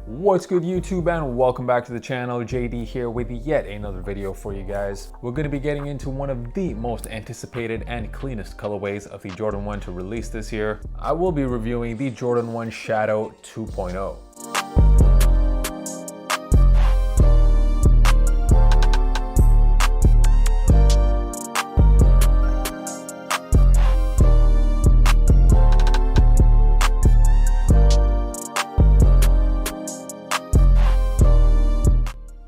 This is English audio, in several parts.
What's good YouTube, and welcome back to the channel. JD here with yet another video for you guys. We're going to be getting into one of the most anticipated and cleanest colorways of the Jordan 1 to release this year. I will be reviewing the Jordan 1 Shadow 2.0.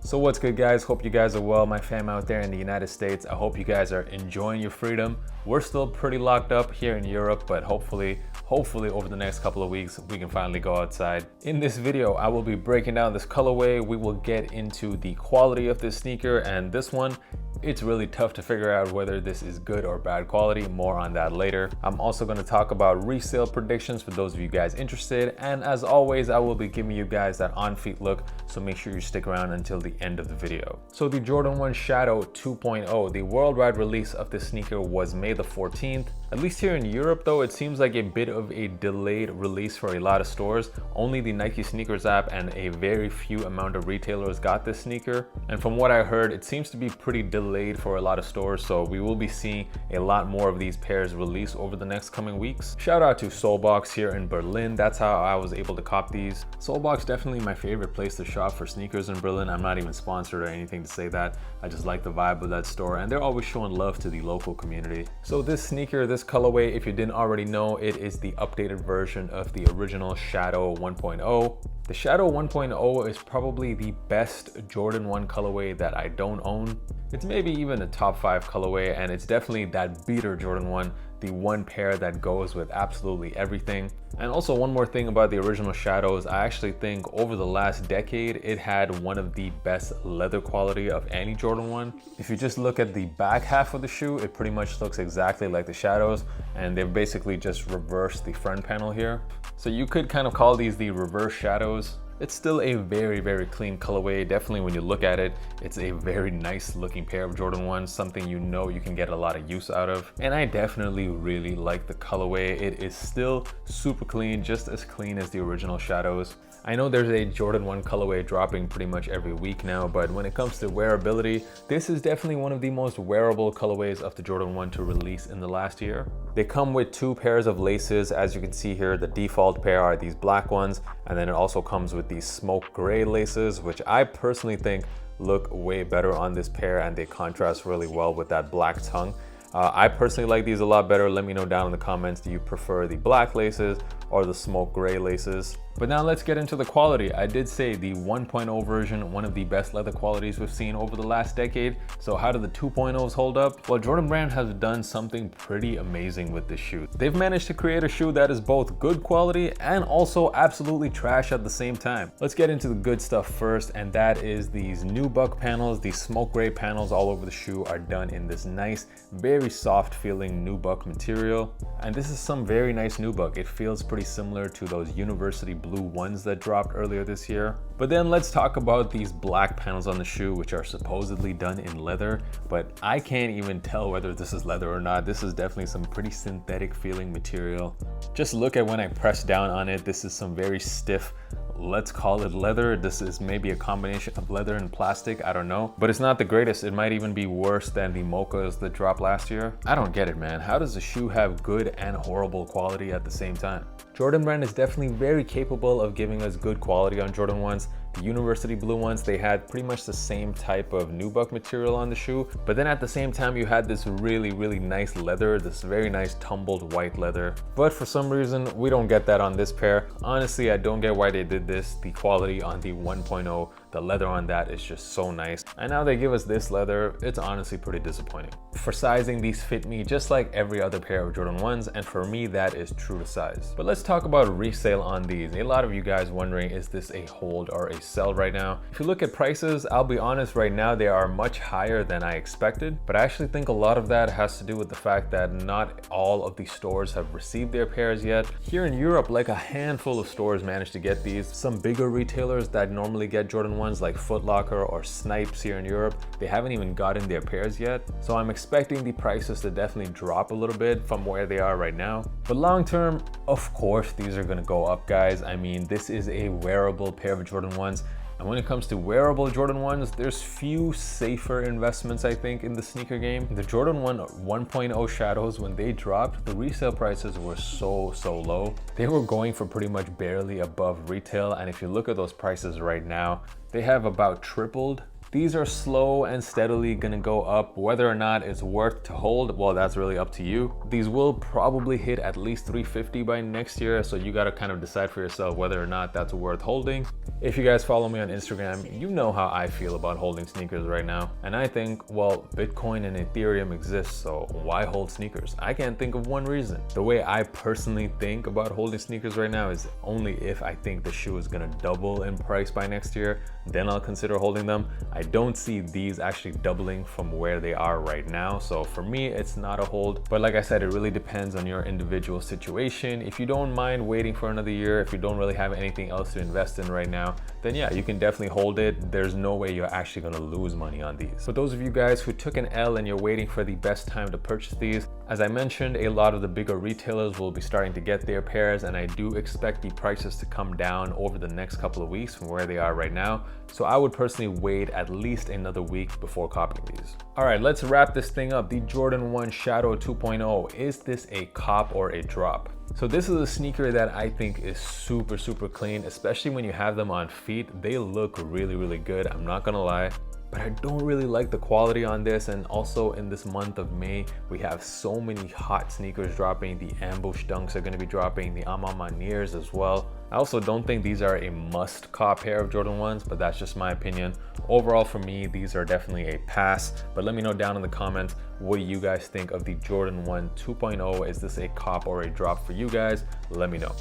So what's good, guys? Hope you guys are well. My fam out there in the United States, I hope you guys are enjoying your freedom. We're still pretty locked up here in Europe, but hopefully over the next couple of weeks we can finally go outside. In this video I will be breaking down this colorway. We will get into the quality of this sneaker, and this one, it's really tough to figure out whether this is good or bad quality. More on that later. I'm also going to talk about resale predictions for those of you guys interested, and as always I will be giving you guys that on-feet look, so make sure you stick around until the end of the video. So the Jordan 1 Shadow 2.0, the worldwide release of this sneaker was May the 14th. At least here in Europe though, it seems like a bit of a delayed release for a lot of stores. Only the Nike Sneakers app and a very few amount of retailers got this sneaker, and from what I heard, it seems to be pretty delayed for a lot of stores, so we will be seeing a lot more of these pairs release over the next coming weeks. Shout out to Soulbox here in Berlin. That's how I was able to cop these. Soulbox, definitely my favorite place to shop for sneakers in Berlin. I'm not even sponsored or anything to say that. I just like the vibe of that store, and they're always showing love to the local community. So this sneaker, this colorway, if you didn't already know, it is the updated version of the original Shadow 1.0. The Shadow 1.0 is probably the best Jordan 1 colorway that I don't own. It's maybe even a top 5 colorway, and it's definitely that beater Jordan 1, the one pair that goes with absolutely everything. And also one more thing about the original Shadows, I actually think over the last decade it had one of the best leather quality of any Jordan 1. If you just look at the back half of the shoe, it pretty much looks exactly like the Shadows, and they've basically just reversed the front panel here. So you could kind of call these the reverse Shadows. It's still a very clean colorway. Definitely when you look at it, it's a very nice looking pair of Jordan 1s, something you know you can get a lot of use out of. And I definitely really like the colorway. It is still super clean, just as clean as the original Shadows. I know there's a Jordan 1 colorway dropping pretty much every week now, but when it comes to wearability, this is definitely one of the most wearable colorways of the Jordan 1 to release in the last year. They come with 2 pairs of laces. As you can see here, the default pair are these black ones, and then it also comes with these smoke gray laces, which I personally think look way better on this pair, and they contrast really well with that black tongue. I personally like these a lot better. Let me know down in the comments, do you prefer the black laces or the smoke gray laces? But now let's get into the quality. I did say the 1.0 version, one of the best leather qualities we've seen over the last decade. So how do the 2.0s hold up? Well, Jordan Brand has done something pretty amazing with this shoe. They've managed to create a shoe that is both good quality and also absolutely trash at the same time. Let's get into the good stuff first, and that is these nubuck panels. These smoke gray panels all over the shoe are done in this nice, very soft feeling nubuck material. And this is some very nice nubuck. It feels pretty similar to those University blue ones that dropped earlier this year. But then let's talk about these black panels on the shoe, which are supposedly done in leather, but I can't even tell whether this is leather or not. This is definitely some pretty synthetic feeling material. Just look at when I press down on it. This is some very stiff, let's call it leather. This is maybe a combination of leather and plastic, I don't know, but it's not the greatest. It might even be worse than the mochas that dropped last year. I don't get it, man. How does a shoe have good and horrible quality at the same time? Jordan Brand is definitely very capable of giving us good quality on Jordan 1s. The University blue ones, they had pretty much the same type of nubuck material on the shoe, but then at the same time you had this really nice leather, this very nice tumbled white leather. But for some reason we don't get that on this pair. Honestly, I don't get why they did this. The quality on the 1.0, the leather on that is just so nice, and now they give us this leather. It's honestly pretty disappointing. For sizing, these fit me just like every other pair of Jordan 1s, and for me that is true to size. But let's talk about resale on these. A lot of you guys wondering, is this a hold or a Resell right now. If you look at prices, I'll be honest, right now they are much higher than I expected, but I actually think a lot of that has to do with the fact that not all of these stores have received their pairs yet. Here in Europe, like a handful of stores managed to get these. Some bigger retailers that normally get Jordan 1s like Foot Locker or Snipes here in Europe, they haven't even gotten their pairs yet. So I'm expecting the prices to definitely drop a little bit from where they are right now. But long term, of course, these are gonna go up, guys. I mean, this is a wearable pair of Jordan 1s. And when it comes to wearable Jordan 1s, there's few safer investments, I think, in the sneaker game. The Jordan 1 1.0 Shadows, when they dropped, the resale prices were so low. They were going for pretty much barely above retail. And if you look at those prices right now, they have about tripled. These are slow and steadily gonna go up. Whether or not it's worth to hold, well, that's really up to you. These will probably hit at least 350 by next year, so you gotta kind of decide for yourself whether or not that's worth holding. If you guys follow me on Instagram, you know how I feel about holding sneakers right now. And I think, well, Bitcoin and Ethereum exist, so why hold sneakers? I can't think of one reason. The way I personally think about holding sneakers right now is only if I think the shoe is gonna double in price by next year, then I'll consider holding them. I don't see these actually doubling from where they are right now. So for me, it's not a hold. But like I said, it really depends on your individual situation. If you don't mind waiting for another year, if you don't really have anything else to invest in right now, then yeah, you can definitely hold it. There's no way you're actually gonna lose money on these. For those of you guys who took an L and you're waiting for the best time to purchase these, as I mentioned, a lot of the bigger retailers will be starting to get their pairs, and I do expect the prices to come down over the next couple of weeks from where they are right now. So I would personally wait at least another week before copying these. All right, let's wrap this thing up. The Jordan 1 Shadow 2.0, is this a cop or a drop? So this is a sneaker that I think is super clean, especially when you have them on feet. They look really good, I'm not gonna lie. But I don't really like the quality on this. And also in this month of May, we have so many hot sneakers dropping. The Ambush Dunks are going to be dropping, the Amamaniers as well. I also don't think these are a must cop pair of Jordan 1s, but that's just my opinion. Overall for me, these are definitely a pass. But let me know down in the comments, what do you guys think of the Jordan 1 2.0? Is this a cop or a drop for you guys? Let me know.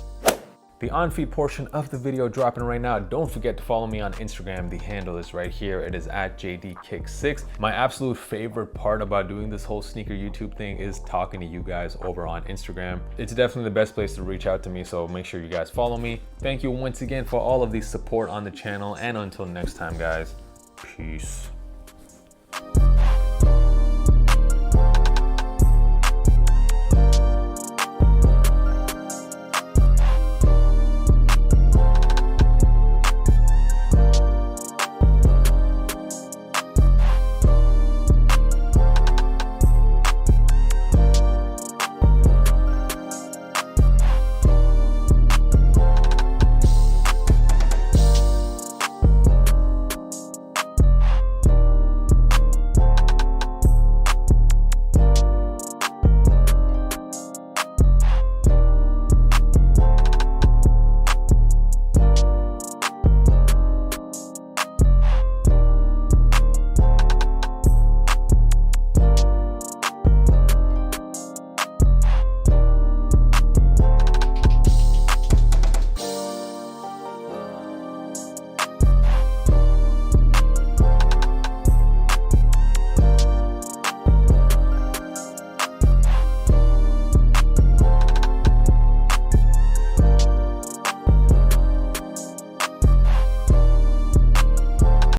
The on-feet portion of the video dropping right now. Don't forget to follow me on Instagram. The handle is right here. It is at JDKick6. My absolute favorite part about doing this whole sneaker YouTube thing is talking to you guys over on Instagram. It's definitely the best place to reach out to me, so make sure you guys follow me. Thank you once again for all of the support on the channel, and until next time, guys, peace.